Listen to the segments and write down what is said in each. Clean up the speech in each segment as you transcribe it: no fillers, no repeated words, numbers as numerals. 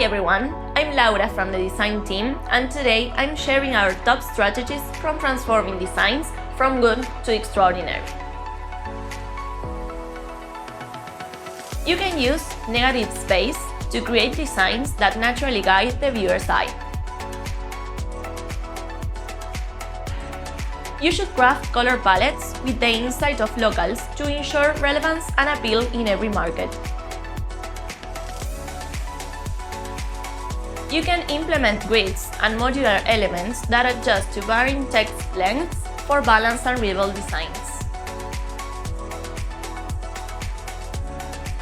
everyone, I'm Laura from the design team, and today I'm sharing our top strategies from transforming designs from good to extraordinary. You can use negative space to create designs that naturally guide the viewer's eye. You should craft color palettes with the insight of locals to ensure relevance and appeal in every market. You can implement grids and modular elements that adjust to varying text lengths for balanced and readable designs.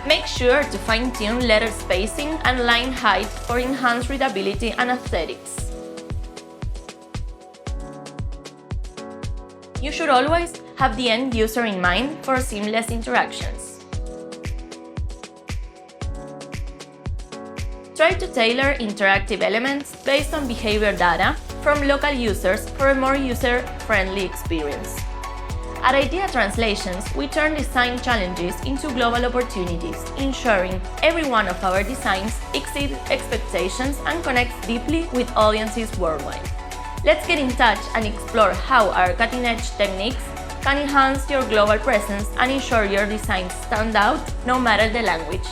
Make sure to fine-tune letter spacing and line height for enhanced readability and aesthetics. You should always have the end user in mind for seamless interactions. Try to tailor interactive elements based on behavior data from local users for a more user-friendly experience. At Idea Translations, we turn design challenges into global opportunities, ensuring every one of our designs exceeds expectations and connects deeply with audiences worldwide. Let's get in touch and explore how our cutting-edge techniques can enhance your global presence and ensure your designs stand out no matter the language.